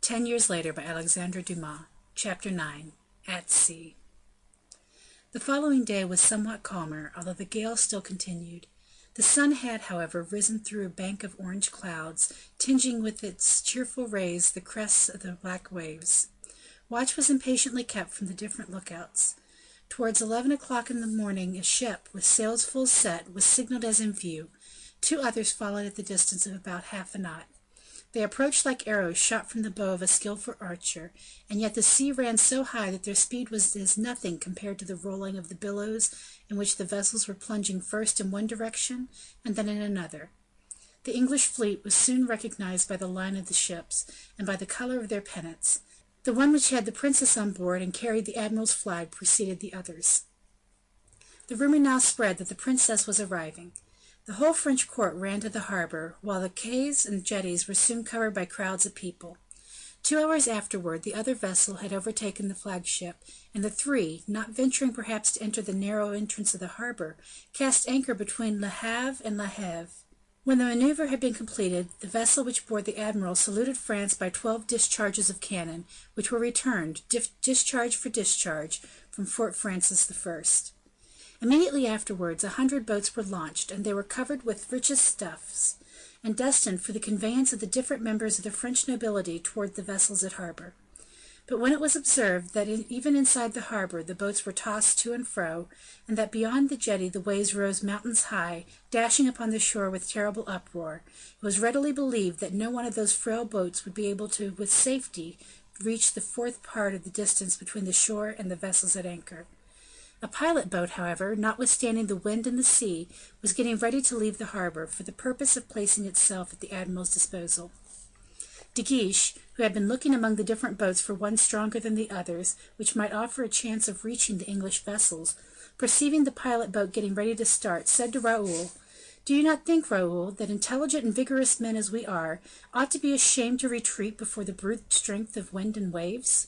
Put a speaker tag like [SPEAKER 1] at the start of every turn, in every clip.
[SPEAKER 1] 10 Years Later by Alexandre Dumas. Chapter 9. At Sea. The following day was somewhat calmer, although the gale still continued. The sun had, however, risen through a bank of orange clouds, tinging with its cheerful rays the crests of the black waves. Watch was impatiently kept from the different lookouts. Towards 11 o'clock in the morning, a ship, with sails full set, was signalled as in view. Two others followed at the distance of about half a knot. They approached like arrows shot from the bow of a skilful archer, and yet the sea ran so high that their speed was as nothing compared to the rolling of the billows in which the vessels were plunging first in one direction and then in another. The English fleet was soon recognized by the line of the ships, and by the color of their pennants. The one which had the princess on board and carried the admiral's flag preceded the others. The rumor now spread that the princess was arriving. The whole French court ran to the harbor, while the quays and jetties were soon covered by crowds of people. 2 hours afterward, the other vessel had overtaken the flagship, and the three, not venturing perhaps to enter the narrow entrance of the harbor, cast anchor between Le Havre and La Heve. When the maneuver had been completed, the vessel which bore the admiral saluted France by 12 discharges of cannon, which were returned, discharge for discharge, from Fort Francis I. Immediately afterwards 100 boats were launched, and they were covered with richest stuffs, and destined for the conveyance of the different members of the French nobility toward the vessels at harbor. But when it was observed that even inside the harbor the boats were tossed to and fro, and that beyond the jetty the waves rose mountains high, dashing upon the shore with terrible uproar, it was readily believed that no one of those frail boats would be able to, with safety, reach the fourth part of the distance between the shore and the vessels at anchor. A pilot boat, however, notwithstanding the wind and the sea, was getting ready to leave the harbor, for the purpose of placing itself at the admiral's disposal. De Guiche, who had been looking among the different boats for one stronger than the others, which might offer a chance of reaching the English vessels, perceiving the pilot boat getting ready to start, said to Raoul: "Do you not think, Raoul, that intelligent and vigorous men as we are, ought to be ashamed to retreat before the brute strength of wind and waves?"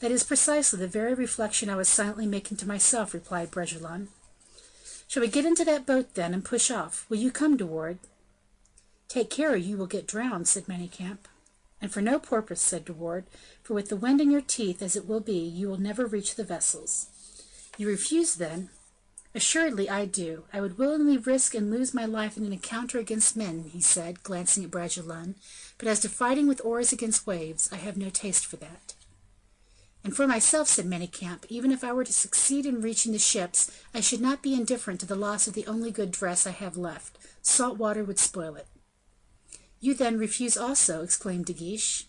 [SPEAKER 1] "That is precisely the very reflection I was silently making to myself," replied Bragelonne. "Shall we get into that boat, then, and push off? Will you come, De Wardes?" "Take care, or you will get drowned," said Manicamp. "And for no purpose," said De Wardes, "for with the wind in your teeth, as it will be, you will never reach the vessels." "You refuse, then?" "Assuredly I do. I would willingly risk and lose my life in an encounter against men," he said, glancing at Bragelonne, "but as to fighting with oars against waves, I have no taste for that." "And for myself," said Manicamp, "even if I were to succeed in reaching the ships, I should not be indifferent to the loss of the only good dress I have left. Salt water would spoil it." "You, then, refuse also?" exclaimed De Guiche.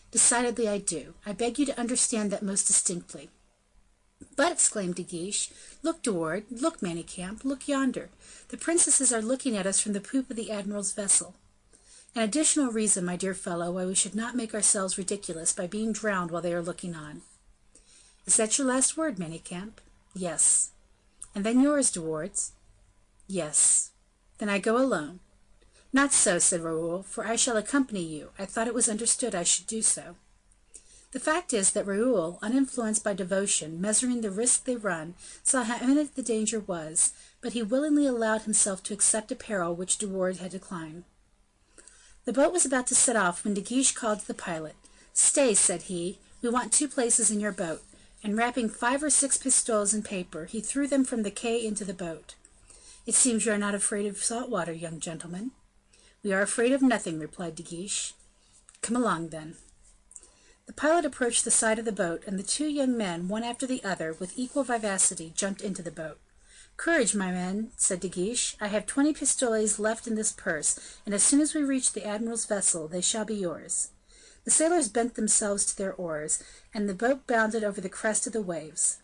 [SPEAKER 1] "Decidedly I do. I beg you to understand that most distinctly." "But," exclaimed De Guiche, "look, De Wardes, look, Manicamp, look yonder. The princesses are looking at us from the poop of the admiral's vessel." "An additional reason, my dear fellow, why we should not make ourselves ridiculous by being drowned while they are looking on." "Is that your last word, Manicamp?" "Yes." "And then yours, De Wardes?" "Yes." "Then I go alone." "Not so," said Raoul, "for I shall accompany you. I thought it was understood I should do so." The fact is that Raoul, uninfluenced by devotion, measuring the risk they run, saw how imminent the danger was, but he willingly allowed himself to accept a peril which De Wardes had declined. The boat was about to set off when De Guiche called to the pilot. "Stay," said he, "we want 2 places in your boat," and wrapping 5 or 6 pistoles in paper, he threw them from the quay into the boat. "It seems you are not afraid of salt water, young gentleman." "We are afraid of nothing," replied De Guiche. "Come along, then." The pilot approached the side of the boat, and the 2 young men, one after the other, with equal vivacity, jumped into the boat. "Courage, my men," said De Guiche. "I have 20 pistoles left in this purse, and as soon as we reach the admiral's vessel, they shall be yours." The sailors bent themselves to their oars, and the boat bounded over the crest of the waves.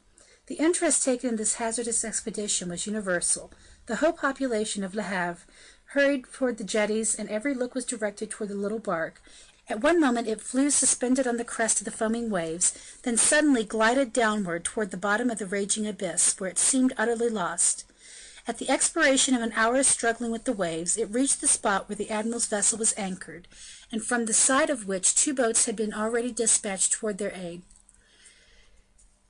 [SPEAKER 1] The interest taken in this hazardous expedition was universal. The whole population of Le Havre hurried toward the jetties, and every look was directed toward the little bark. At one moment it flew suspended on the crest of the foaming waves, then suddenly glided downward toward the bottom of the raging abyss, where it seemed utterly lost. At the expiration of an hour's struggling with the waves, it reached the spot where the admiral's vessel was anchored, and from the side of which 2 boats had been already dispatched toward their aid.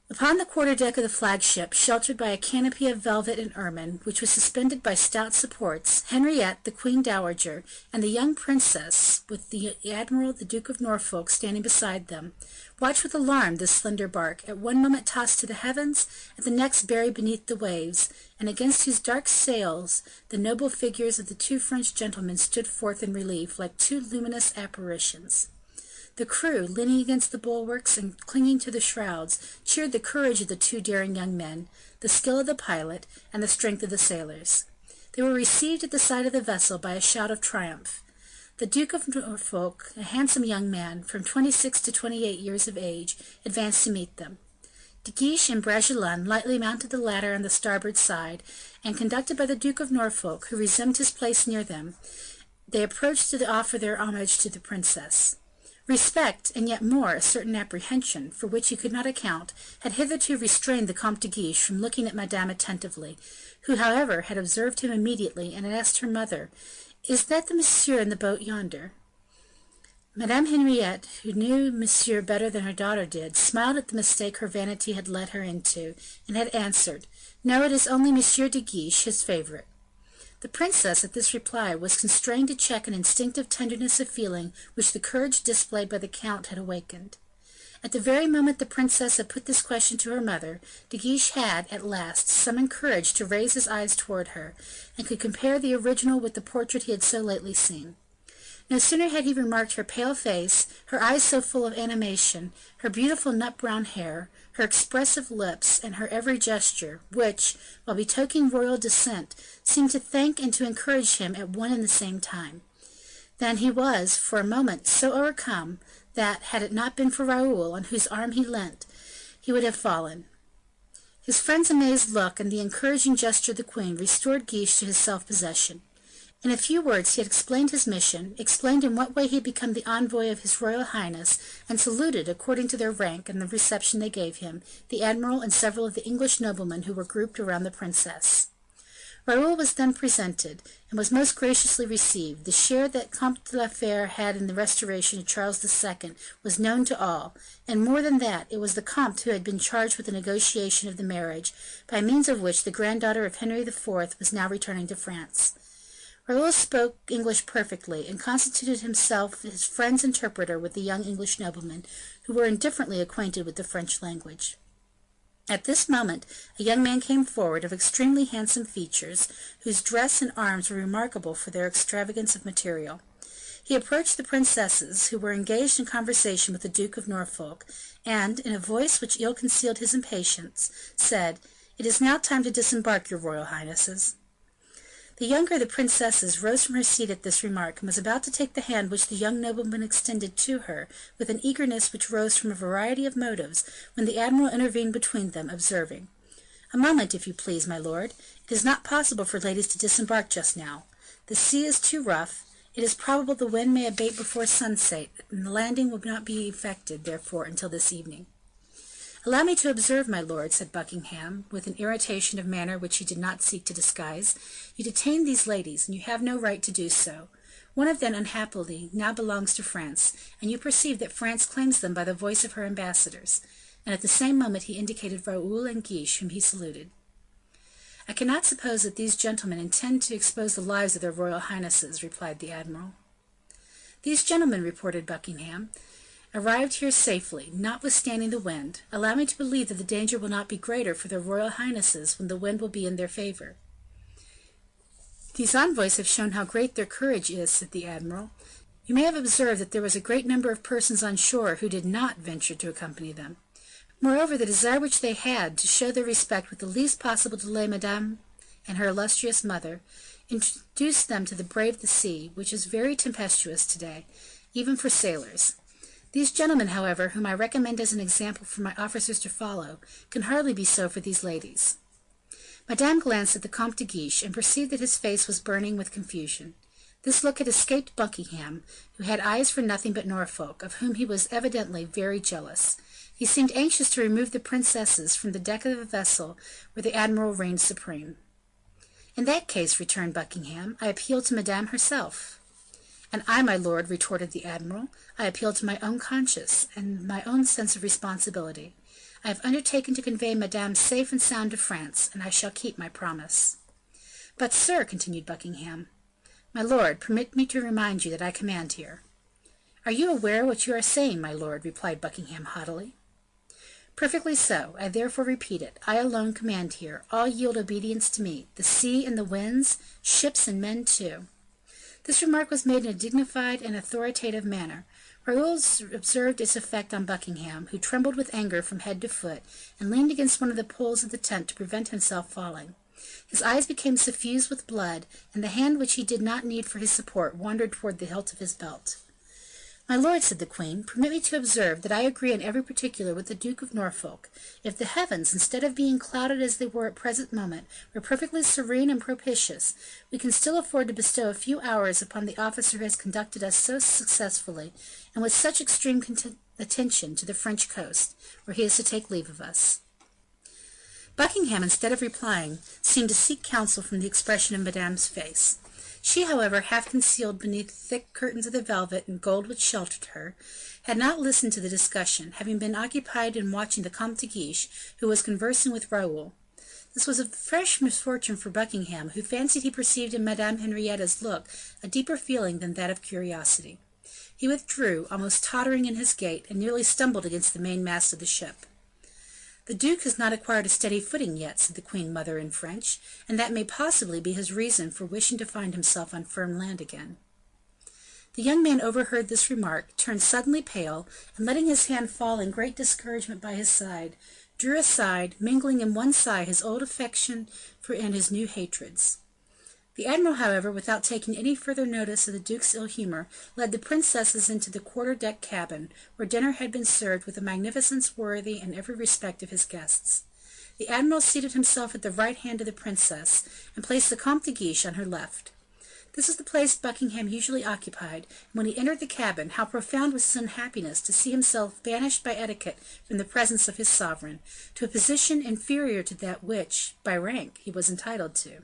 [SPEAKER 1] Upon the quarter-deck of the flagship, sheltered by a canopy of velvet and ermine, which was suspended by stout supports, Henriette, the Queen Dowager, and the young princess, with the admiral, the Duke of Norfolk, standing beside them, watched with alarm this slender bark, at one moment tossed to the heavens, at the next buried beneath the waves, and against whose dark sails the noble figures of the two French gentlemen stood forth in relief, like two luminous apparitions. The crew, leaning against the bulwarks and clinging to the shrouds, cheered the courage of the two daring young men, the skill of the pilot, and the strength of the sailors. They were received at the side of the vessel by a shout of triumph. The Duke of Norfolk, a handsome young man, from 26 to 28 years of age, advanced to meet them. De Guiche and Bragelonne lightly mounted the ladder on the starboard side, and, conducted by the Duke of Norfolk, who resumed his place near them, they approached to offer their homage to the princess. Respect, and yet more, a certain apprehension, for which he could not account, had hitherto restrained the Comte de Guiche from looking at Madame attentively, who, however, had observed him immediately, and had asked her mother, "Is that the monsieur in the boat yonder?" Madame Henriette, who knew monsieur better than her daughter did, smiled at the mistake her vanity had led her into, and had answered, "No, it is only Monsieur de Guiche, his favorite." The princess, at this reply, was constrained to check an instinctive tenderness of feeling which the courage displayed by the count had awakened. At the very moment the princess had put this question to her mother, De Guiche had, at last, summoned courage to raise his eyes toward her, and could compare the original with the portrait he had so lately seen. No sooner had he remarked her pale face, her eyes so full of animation, her beautiful nut brown hair, her expressive lips, and her every gesture, which, while betokening royal descent, seemed to thank and to encourage him at one and the same time, than he was, for a moment, so overcome, that, had it not been for Raoul, on whose arm he leant, he would have fallen. His friend's amazed look and the encouraging gesture of the queen restored Guiche to his self-possession. In a few words he had explained his mission, explained in what way he had become the envoy of his royal highness, and saluted, according to their rank and the reception they gave him, the admiral and several of the English noblemen who were grouped around the princess. Raoul was then presented, and was most graciously received. The share that Comte de la Fere had in the restoration of Charles II was known to all, and more than that, it was the comte who had been charged with the negotiation of the marriage, by means of which the granddaughter of Henry IV was now returning to France. Raoul spoke English perfectly, and constituted himself his friend's interpreter with the young English noblemen, who were indifferently acquainted with the French language. At this moment a young man came forward, of extremely handsome features, whose dress and arms were remarkable for their extravagance of material. He approached the princesses, who were engaged in conversation with the Duke of Norfolk, and, in a voice which ill concealed his impatience, said, "It is now time to disembark, your royal highnesses." The younger of the princesses rose from her seat at this remark, and was about to take the hand which the young nobleman extended to her, with an eagerness which rose from a variety of motives, when the admiral intervened between them, observing, "A moment, if you please, my lord. It is not possible for ladies to disembark just now. The sea is too rough. It is probable the wind may abate before sunset, and the landing will not be effected, therefore, until this evening." "Allow me to observe, my lord," said Buckingham, with an irritation of manner which he did not seek to disguise, "you detain these ladies, and you have no right to do so. One of them, unhappily, now belongs to France, and you perceive that France claims them by the voice of her ambassadors." And at the same moment he indicated Raoul and Guiche, whom he saluted. "I cannot suppose that these gentlemen intend to expose the lives of their royal highnesses," replied the admiral. "These gentlemen," reported Buckingham, "arrived here safely, notwithstanding the wind. Allow me to believe that the danger will not be greater for their royal highnesses when the wind will be in their favor." "These envoys have shown how great their courage is," said the admiral. "You may have observed that there was a great number of persons on shore who did not venture to accompany them. Moreover, the desire which they had to show their respect with the least possible delay Madame and her illustrious mother, induced them to brave the sea, which is very tempestuous today, even for sailors. These gentlemen, however, whom I recommend as an example for my officers to follow, can hardly be so for these ladies." Madame glanced at the Comte de Guiche, and perceived that his face was burning with confusion. This look had escaped Buckingham, who had eyes for nothing but Norfolk, of whom he was evidently very jealous. He seemed anxious to remove the princesses from the deck of the vessel where the admiral reigned supreme. "In that case," returned Buckingham, "I appeal to Madame herself." "And I, my lord," retorted the admiral, "I appeal to my own conscience, and my own sense of responsibility. I have undertaken to convey Madame safe and sound to France, and I shall keep my promise." "But, sir," continued Buckingham. "My lord, permit me to remind you that I command here." "Are you aware what you are saying, my lord?" replied Buckingham haughtily. "Perfectly so. I therefore repeat it. I alone command here. All yield obedience to me. The sea and the winds, ships and men too." This remark was made in a dignified and authoritative manner. Raoul observed its effect on Buckingham, who trembled with anger from head to foot, and leaned against one of the poles of the tent to prevent himself falling. His eyes became suffused with blood, and the hand which he did not need for his support wandered toward the hilt of his belt. "My lord," said the queen, "permit me to observe that I agree in every particular with the Duke of Norfolk. If the heavens, instead of being clouded as they were at present moment, were perfectly serene and propitious, we can still afford to bestow a few hours upon the officer who has conducted us so successfully, and with such extreme attention, to the French coast, where he is to take leave of us." Buckingham, instead of replying, seemed to seek counsel from the expression of Madame's face. She, however, half concealed beneath the thick curtains of the velvet and gold which sheltered her, had not listened to the discussion, having been occupied in watching the Comte de Guiche, who was conversing with Raoul. This was a fresh misfortune for Buckingham, who fancied he perceived in Madame Henrietta's look a deeper feeling than that of curiosity. He withdrew, almost tottering in his gait, and nearly stumbled against the mainmast of the ship. "The duke has not acquired a steady footing yet," said the queen mother in French, "and that may possibly be his reason for wishing to find himself on firm land again." The young man overheard this remark, turned suddenly pale, and letting his hand fall in great discouragement by his side, drew aside, mingling in one sigh his old affection and his new hatreds. The admiral, however, without taking any further notice of the duke's ill humor, led the princesses into the quarter-deck cabin, where dinner had been served with a magnificence worthy in every respect of his guests. The admiral seated himself at the right hand of the princess, and placed the Comte de Guiche on her left. This is the place Buckingham usually occupied, and when he entered the cabin, how profound was his unhappiness to see himself banished by etiquette from the presence of his sovereign, to a position inferior to that which, by rank, he was entitled to.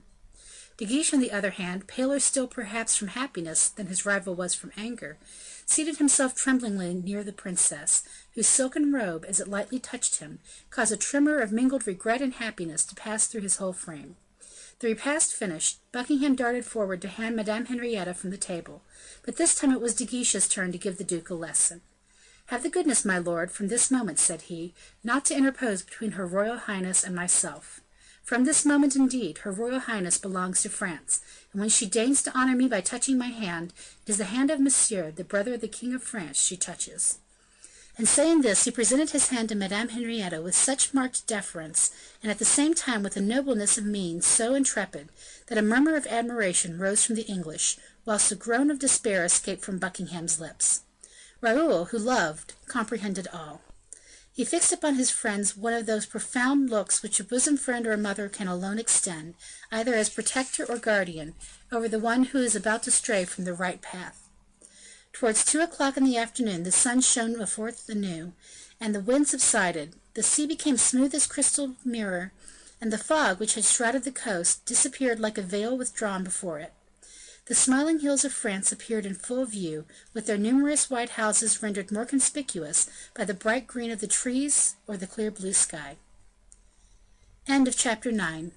[SPEAKER 1] De Guiche, on the other hand, paler still perhaps from happiness than his rival was from anger, seated himself tremblingly near the princess, whose silken robe, as it lightly touched him, caused a tremor of mingled regret and happiness to pass through his whole frame. The repast finished, Buckingham darted forward to hand Madame Henrietta from the table, but this time it was De Guiche's turn to give the duke a lesson. "Have the goodness, my lord, from this moment," said he, "not to interpose between her royal highness and myself. From this moment, indeed, her royal highness belongs to France, and when she deigns to honor me by touching my hand, it is the hand of Monsieur, the brother of the king of France, she touches." And saying this, he presented his hand to Madame Henrietta with such marked deference, and at the same time with a nobleness of mien so intrepid, that a murmur of admiration rose from the English, whilst a groan of despair escaped from Buckingham's lips. Raoul, who loved, comprehended all. He fixed upon his friends one of those profound looks which a bosom friend or a mother can alone extend, either as protector or guardian, over the one who is about to stray from the right path. Towards 2 o'clock in the afternoon the sun shone forth anew, and the wind subsided. The sea became smooth as crystal mirror, and the fog which had shrouded the coast disappeared like a veil withdrawn before it. The smiling hills of France appeared in full view, with their numerous white houses rendered more conspicuous by the bright green of the trees or the clear blue sky. Chapter 9.